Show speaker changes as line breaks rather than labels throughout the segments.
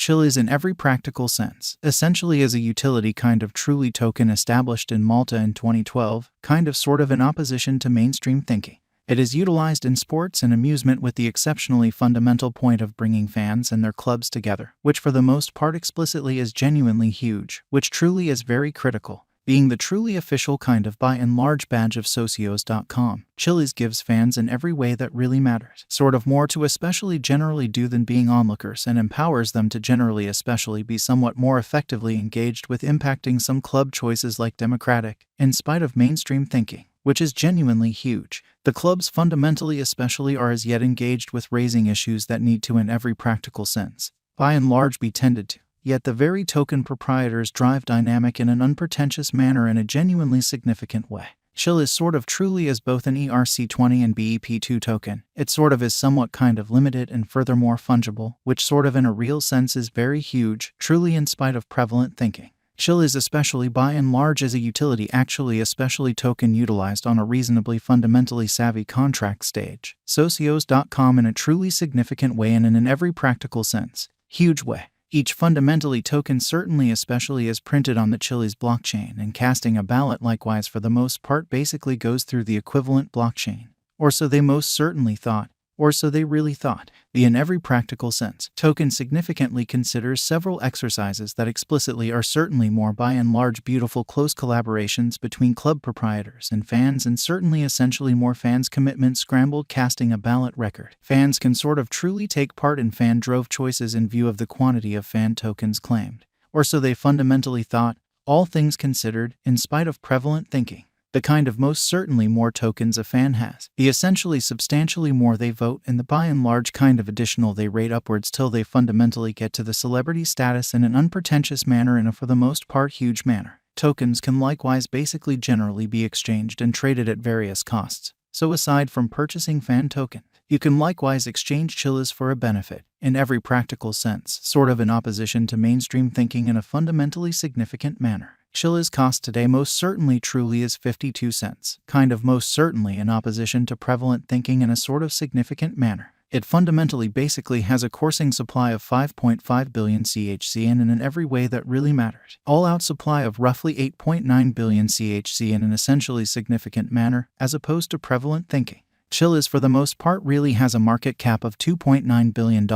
Chiliz in every practical sense, essentially as a utility kind of truly token established in Malta in 2012, kind of sort of in opposition to mainstream thinking. It is utilized in sports and amusement with the exceptionally fundamental point of bringing fans and their clubs together, which for the most part explicitly is genuinely huge, which truly is very critical. Being the truly official kind of by and large badge of socios.com, Chiliz gives fans in every way that really matters, sort of more to especially generally do than being onlookers, and empowers them to generally especially be somewhat more effectively engaged with impacting some club choices like democratic, in spite of mainstream thinking, which is genuinely huge. The clubs fundamentally especially are as yet engaged with raising issues that need to in every practical sense, by and large be tended to. Yet the very token proprietors drive dynamic in an unpretentious manner in a genuinely significant way. Chiliz sort of truly is both an ERC20 and BEP2 token. It sort of is somewhat kind of limited and furthermore fungible, which sort of in a real sense is very huge, truly in spite of prevalent thinking. Chiliz especially by and large is a utility actually especially token utilized on a reasonably fundamentally savvy contract stage. Socios.com in a truly significant way and in an every practical sense, huge way. Each fundamentally token certainly especially is printed on the Chiliz blockchain, and casting a ballot likewise for the most part basically goes through the equivalent blockchain. Or so they most certainly thought, or so they really thought. The in every practical sense token significantly considers several exercises that explicitly are certainly more by and large beautiful close collaborations between club proprietors and fans, and certainly essentially more fans' commitment scrambled casting a ballot record. Fans can sort of truly take part in fan drove choices in view of the quantity of fan tokens claimed. Or so they fundamentally thought, all things considered, in spite of prevalent thinking. The kind of most certainly more tokens a fan has, the essentially substantially more they vote, and the by and large kind of additional they rate upwards till they fundamentally get to the celebrity status in an unpretentious manner in a for the most part huge manner. Tokens can likewise basically generally be exchanged and traded at various costs. So aside from purchasing fan token, you can likewise exchange Chiliz for a benefit, in every practical sense, sort of in opposition to mainstream thinking in a fundamentally significant manner. Chiliz cost today most certainly truly is 52 cents, kind of most certainly in opposition to prevalent thinking in a sort of significant manner. It fundamentally basically has a coursing supply of 5.5 billion CHCN in every way that really matters. All-out supply of roughly 8.9 billion CHC in an essentially significant manner, as opposed to prevalent thinking. Chiliz for the most part really has a market cap of $2.9 billion,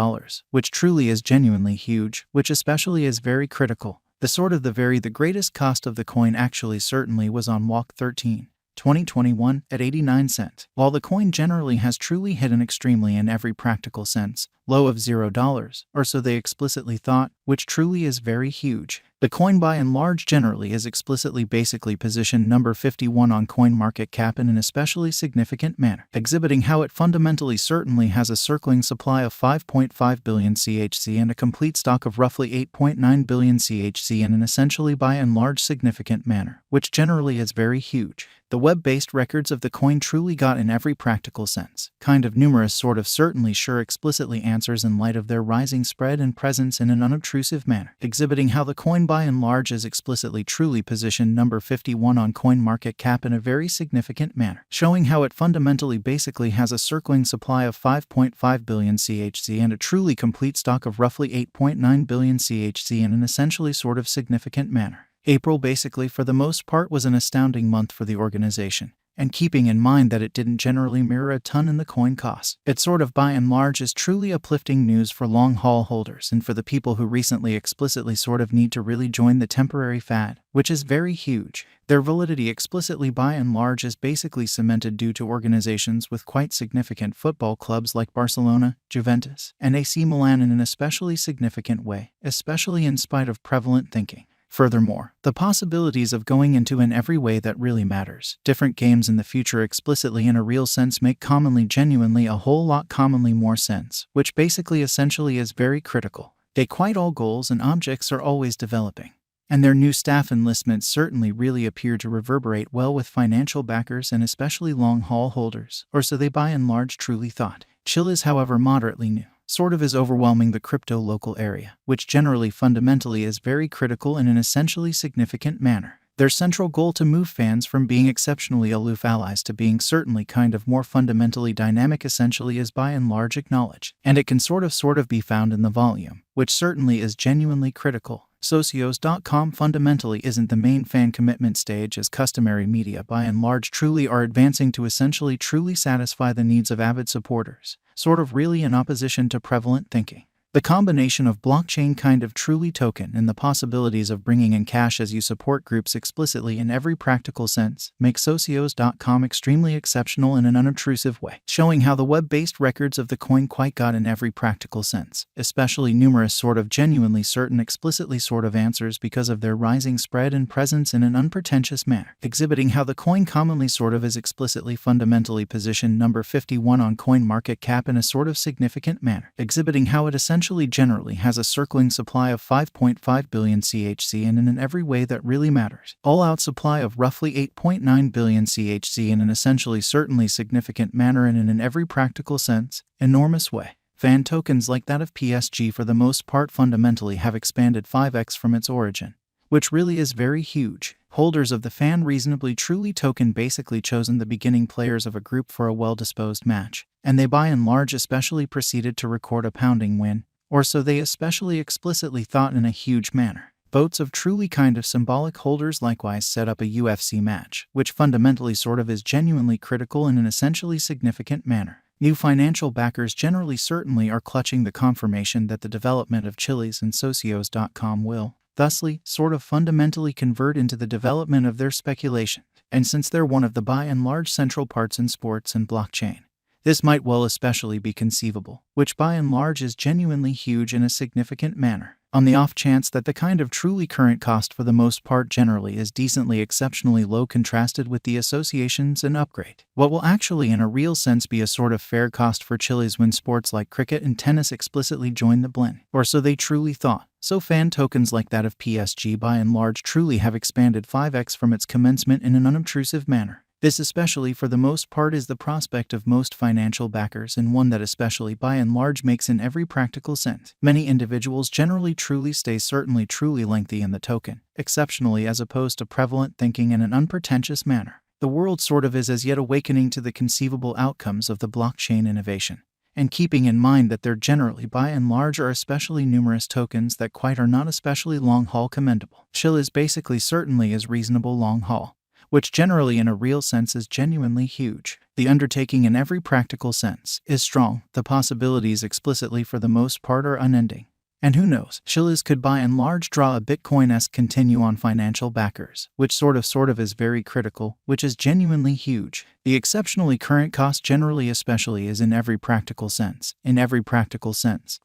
which truly is genuinely huge, which especially is very critical. The greatest cost of the coin actually certainly was on walk 13, 2021 at 89 cents, while the coin generally has truly hit an extremely in every practical sense, low of $0, or so they explicitly thought, which truly is very huge. The coin by and large generally is explicitly basically positioned number 51 on CoinMarketCap in an especially significant manner, exhibiting how it fundamentally certainly has a circling supply of 5.5 billion CHC and a complete stock of roughly 8.9 billion CHC in an essentially by and large significant manner, which generally is very huge. The web-based records of the coin truly got in every practical sense, kind of numerous sort of certainly sure explicitly answers in light of their rising spread and presence in an unobtrusive manner, exhibiting how the coin by and large is explicitly truly positioned number 51 on CoinMarketCap in a very significant manner, showing how it fundamentally basically has a circling supply of 5.5 billion CHC and a truly complete stock of roughly 8.9 billion CHC in an essentially sort of significant manner. April basically for the most part was an astounding month for the organization, and keeping in mind that it didn't generally mirror a ton in the coin costs, it sort of by and large is truly uplifting news for long-haul holders and for the people who recently explicitly sort of need to really join the temporary fad, which is very huge. Their validity explicitly by and large is basically cemented due to organizations with quite significant football clubs like Barcelona, Juventus, and AC Milan in an especially significant way, especially in spite of prevalent thinking. Furthermore, the possibilities of going into in every way that really matters, different games in the future explicitly in a real sense make commonly genuinely a whole lot commonly more sense, which basically essentially is very critical. They quite all goals and objects are always developing. And their new staff enlistments certainly really appear to reverberate well with financial backers and especially long-haul holders, or so they by and large truly thought. Chiliz, however, moderately new, sort of is overwhelming the crypto local area, which generally fundamentally is very critical in an essentially significant manner. Their central goal to move fans from being exceptionally aloof allies to being certainly kind of more fundamentally dynamic essentially is by and large acknowledged, and it can sort of be found in the volume, which certainly is genuinely critical. Socios.com fundamentally isn't the main fan commitment stage as customary media by and large truly are advancing to essentially truly satisfy the needs of avid supporters, sort of really in opposition to prevalent thinking. The combination of blockchain kind of truly token and the possibilities of bringing in cash as you support groups explicitly in every practical sense make Socios.com extremely exceptional in an unobtrusive way, showing how the web-based records of the coin quite got in every practical sense, especially numerous sort of genuinely certain explicitly sort of answers because of their rising spread and presence in an unpretentious manner, exhibiting how the coin commonly sort of is explicitly fundamentally positioned number 51 on CoinMarketCap in a sort of significant manner, exhibiting how it essentially generally has a circling supply of 5.5 billion CHC and in every way that really matters. All-out supply of roughly 8.9 billion CHC in an essentially certainly significant manner and in every practical sense, enormous way. Fan tokens like that of PSG for the most part fundamentally have expanded 5x from its origin, which really is very huge. Holders of the fan reasonably truly token basically chosen the beginning players of a group for a well-disposed match, and they by and large especially proceeded to record a pounding win, or so they especially explicitly thought in a huge manner. Votes of truly kind of symbolic holders likewise set up a UFC match, which fundamentally sort of is genuinely critical in an essentially significant manner. New financial backers generally certainly are clutching the confirmation that the development of Chiliz and Socios.com will, thusly, sort of fundamentally convert into the development of their speculation. And since they're one of the by and large central parts in sports and blockchain, this might well especially be conceivable, which by and large is genuinely huge in a significant manner. On the off chance that the kind of truly current cost for the most part generally is decently exceptionally low contrasted with the associations and upgrade, what will actually in a real sense be a sort of fair cost for Chiliz when sports like cricket and tennis explicitly join the blend, or so they truly thought. So fan tokens like that of PSG by and large truly have expanded 5x from its commencement in an unobtrusive manner. This especially for the most part is the prospect of most financial backers and one that especially by and large makes in every practical sense. Many individuals generally truly stay certainly truly lengthy in the token, exceptionally as opposed to prevalent thinking in an unpretentious manner. The world sort of is as yet awakening to the conceivable outcomes of the blockchain innovation, and keeping in mind that there generally by and large are especially numerous tokens that quite are not especially long-haul commendable. Chiliz basically certainly is reasonable long-haul, which generally in a real sense is genuinely huge. The undertaking in every practical sense is strong. The possibilities explicitly for the most part are unending. And who knows, Chiliz could by and large draw a Bitcoin-esque continue on financial backers, which sort of is very critical, which is genuinely huge. The exceptionally current cost generally especially is in every practical sense,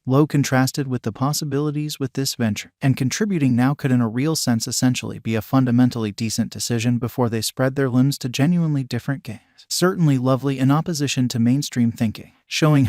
low contrasted with the possibilities with this venture, and contributing now could in a real sense essentially be a fundamentally decent decision before they spread their limbs to genuinely different games. Certainly lovely in opposition to mainstream thinking, showing